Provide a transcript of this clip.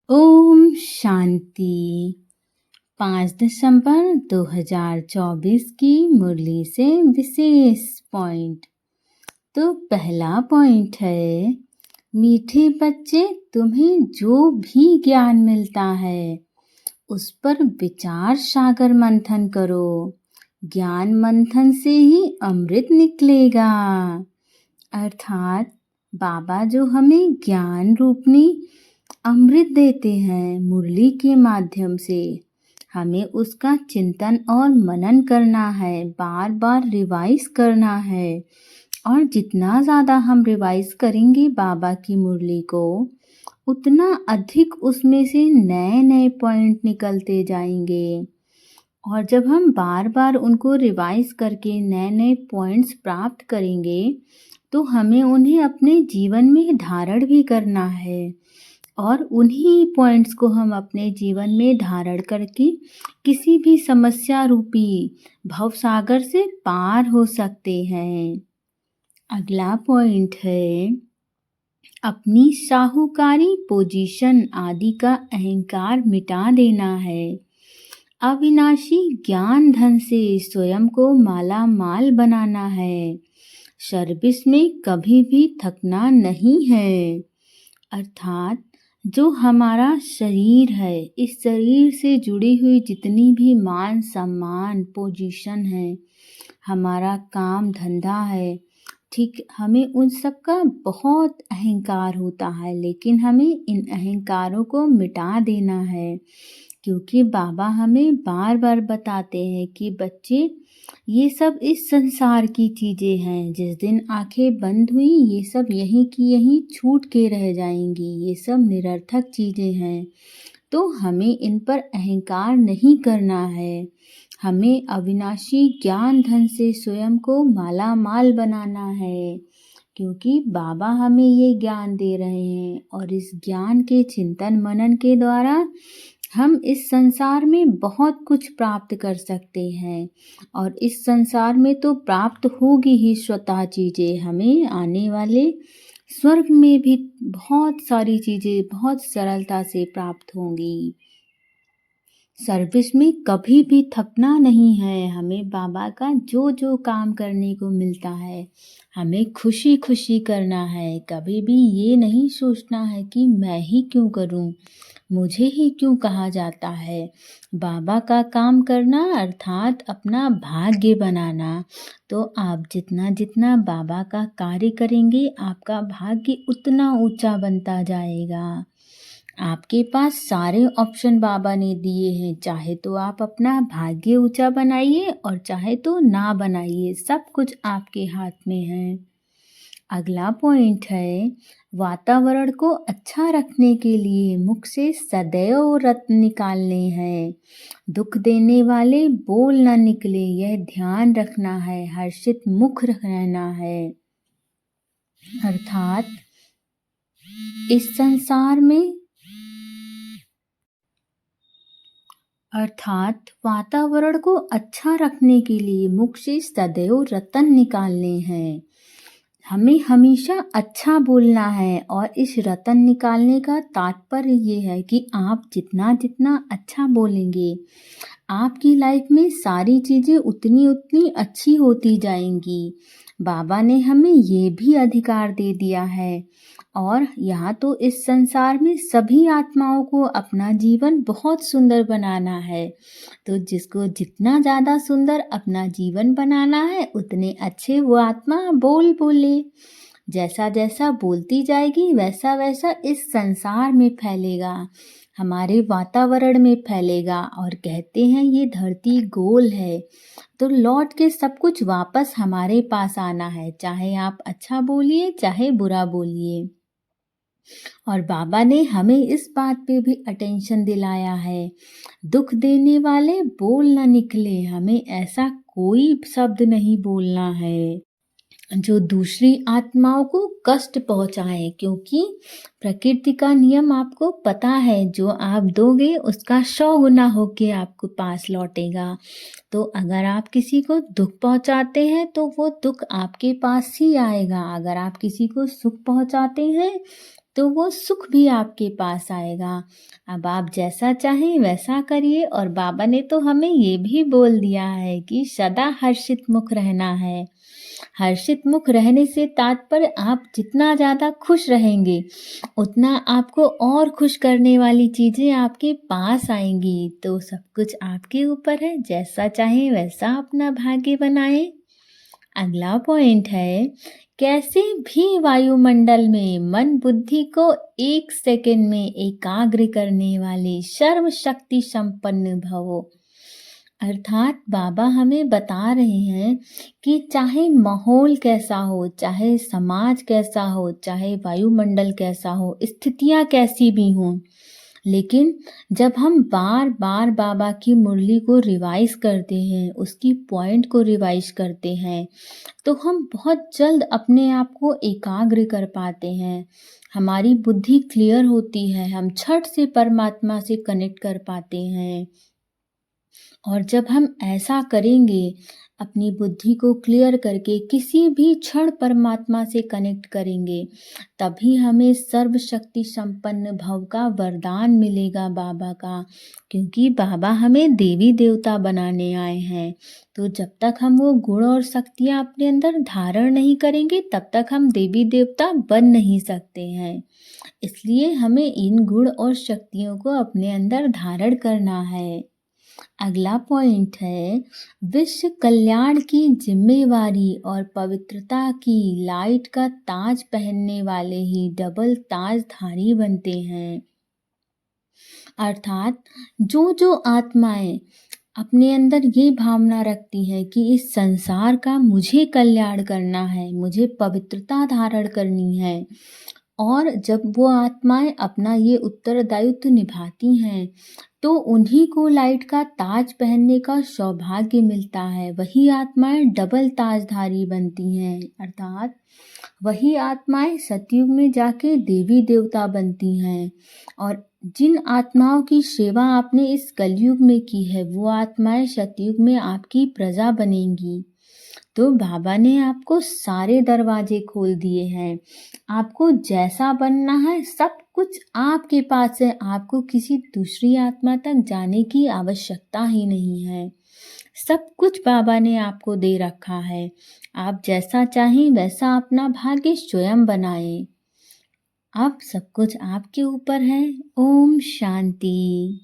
ओम शांति। 5 दिसंबर 2024 की मुरली से विशेष पॉइंट। तो पहला पॉइंट है, मीठे बच्चे, तुम्हें जो भी ज्ञान मिलता है उस पर विचार सागर मंथन करो। ज्ञान मंथन से ही अमृत निकलेगा। अर्थात बाबा जो हमें ज्ञान रूपनी अमृत देते हैं मुरली के माध्यम से, हमें उसका चिंतन और मनन करना है, बार बार रिवाइज करना है। और जितना ज़्यादा हम रिवाइज करेंगे बाबा की मुरली को, उतना अधिक उसमें से नए नए पॉइंट निकलते जाएंगे। और जब हम बार बार उनको रिवाइज करके नए नए पॉइंट्स प्राप्त करेंगे तो हमें उन्हें अपने जीवन में धारण भी करना है। और उन्हीं पॉइंट्स को हम अपने जीवन में धारण करके किसी भी समस्या रूपी भवसागर से पार हो सकते हैं। अगला पॉइंट है, अपनी साहूकारी पोजीशन आदि का अहंकार मिटा देना है। अविनाशी ज्ञान धन से स्वयं को माला माल बनाना है। सर्विस में कभी भी थकना नहीं है। अर्थात जो हमारा शरीर है, इस शरीर से जुड़ी हुई जितनी भी मान सम्मान पोजीशन है, हमारा काम धंधा है, ठीक, हमें उन सब का बहुत अहंकार होता है, लेकिन हमें इन अहंकारों को मिटा देना है। क्योंकि बाबा हमें बार बार बताते हैं कि बच्चे, ये सब इस संसार की चीज़ें हैं। जिस दिन आंखें बंद हुई ये सब यहीं की यहीं छूट के रह जाएंगी। ये सब निरर्थक चीज़ें हैं, तो हमें इन पर अहंकार नहीं करना है। हमें अविनाशी ज्ञान धन से स्वयं को माला माल बनाना है, क्योंकि बाबा हमें ये ज्ञान दे रहे हैं। और इस ज्ञान के चिंतन मनन के द्वारा हम इस संसार में बहुत कुछ प्राप्त कर सकते हैं। और इस संसार में तो प्राप्त होगी ही स्वतः चीज़ें, हमें आने वाले स्वर्ग में भी बहुत सारी चीज़ें बहुत सरलता से प्राप्त होंगी। सर्विस में कभी भी थकना नहीं है। हमें बाबा का जो जो काम करने को मिलता है, हमें खुशी खुशी करना है। कभी भी ये नहीं सोचना है कि मैं ही क्यों करूं, मुझे ही क्यों कहा जाता है। बाबा का काम करना अर्थात अपना भाग्य बनाना। तो आप जितना जितना बाबा का कार्य करेंगे, आपका भाग्य उतना ऊंचा बनता जाएगा। आपके पास सारे ऑप्शन बाबा ने दिए हैं, चाहे तो आप अपना भाग्य ऊंचा बनाइए और चाहे तो ना बनाइए, सब कुछ आपके हाथ में है। अगला पॉइंट है, वातावरण को अच्छा रखने के लिए मुख से सदैव रत्न निकालने हैं। दुख देने वाले बोल ना निकले, यह ध्यान रखना है। हर्षित मुख रहना है। अर्थात इस संसार में वातावरण को अच्छा रखने के लिए मुख से सदैव रतन निकालने हैं। हमें हमेशा अच्छा बोलना है। और इस रतन निकालने का तात्पर्य ये है कि आप जितना जितना अच्छा बोलेंगे, आपकी लाइफ में सारी चीज़ें उतनी उतनी अच्छी होती जाएंगी। बाबा ने हमें ये भी अधिकार दे दिया है। और यहाँ तो इस संसार में सभी आत्माओं को अपना जीवन बहुत सुंदर बनाना है। तो जिसको जितना ज़्यादा सुंदर अपना जीवन बनाना है, उतने अच्छे वो आत्मा बोले। जैसा जैसा बोलती जाएगी वैसा वैसा इस संसार में फैलेगा, हमारे वातावरण में फैलेगा। और कहते हैं ये धरती गोल है, तो लौट के सब कुछ वापस हमारे पास आना है, चाहे आप अच्छा बोलिए चाहे बुरा बोलिए। और बाबा ने हमें इस बात पे भी अटेंशन दिलाया है, दुख देने वाले बोल ना निकले। हमें ऐसा कोई शब्द नहीं बोलना है जो दूसरी आत्माओं को कष्ट पहुंचाए, क्योंकि प्रकृति का नियम आपको पता है, जो आप दोगे उसका 100 गुना होके आपको पास लौटेगा। तो अगर आप किसी को दुख पहुंचाते हैं तो वो दुख आपके पास ही आएगा। अगर आप किसी को सुख पहुंचाते हैं तो वो सुख भी आपके पास आएगा। अब आप जैसा चाहें वैसा करिए। और बाबा ने तो हमें ये भी बोल दिया है कि सदा हर्षित मुख रहना है। हर्षित मुख रहने से तात्पर्य आप जितना ज़्यादा खुश रहेंगे उतना आपको और खुश करने वाली चीज़ें आपके पास आएंगी। तो सब कुछ आपके ऊपर है, जैसा चाहें वैसा अपना भाग्य बनाएं। अगला पॉइंट है, कैसे भी वायुमंडल में मन बुद्धि को 1 सेकंड में एकाग्र करने वाले सर्वशक्ति संपन्न भवो। अर्थात बाबा हमें बता रहे हैं कि चाहे माहौल कैसा हो, चाहे समाज कैसा हो, चाहे वायुमंडल कैसा हो, स्थितियां कैसी भी हों, लेकिन जब हम बार बार बाबा की मुरली को रिवाइज करते हैं, उसकी पॉइंट को रिवाइज करते हैं, तो हम बहुत जल्द अपने आप को एकाग्र कर पाते हैं। हमारी बुद्धि क्लियर होती है, हम झट से परमात्मा से कनेक्ट कर पाते हैं। और जब हम ऐसा करेंगे, अपनी बुद्धि को क्लियर करके किसी भी क्षण परमात्मा से कनेक्ट करेंगे, तभी हमें सर्वशक्ति संपन्न भव का वरदान मिलेगा बाबा का। क्योंकि बाबा हमें देवी देवता बनाने आए हैं। तो जब तक हम वो गुण और शक्तियाँ अपने अंदर धारण नहीं करेंगे, तब तक हम देवी देवता बन नहीं सकते हैं। इसलिए हमें इन गुण और शक्तियों को अपने अंदर धारण करना है। अगला पॉइंट है, विश्व कल्याण की जिम्मेवारी और पवित्रता की लाइट का ताज पहनने वाले ही डबल ताजधारी बनते हैं। अर्थात जो जो आत्माएं अपने अंदर ये भावना रखती हैं कि इस संसार का मुझे कल्याण करना है, मुझे पवित्रता धारण करनी है, और जब वो आत्माएं अपना ये उत्तरदायित्व निभाती हैं, तो उन्हीं को लाइट का ताज पहनने का सौभाग्य मिलता है। वही आत्माएं डबल ताजधारी बनती हैं। अर्थात वही आत्माएं सतयुग में जाके देवी देवता बनती हैं। और जिन आत्माओं की सेवा आपने इस कलयुग में की है, वो आत्माएं सतयुग में आपकी प्रजा बनेंगी। तो बाबा ने आपको सारे दरवाजे खोल दिए हैं। आपको जैसा बनना है सब कुछ आपके पास है। आपको किसी दूसरी आत्मा तक जाने की आवश्यकता ही नहीं है। सब कुछ बाबा ने आपको दे रखा है। आप जैसा चाहें वैसा अपना भाग्य स्वयं बनाएं। अब सब कुछ आपके ऊपर है। ओम शांति।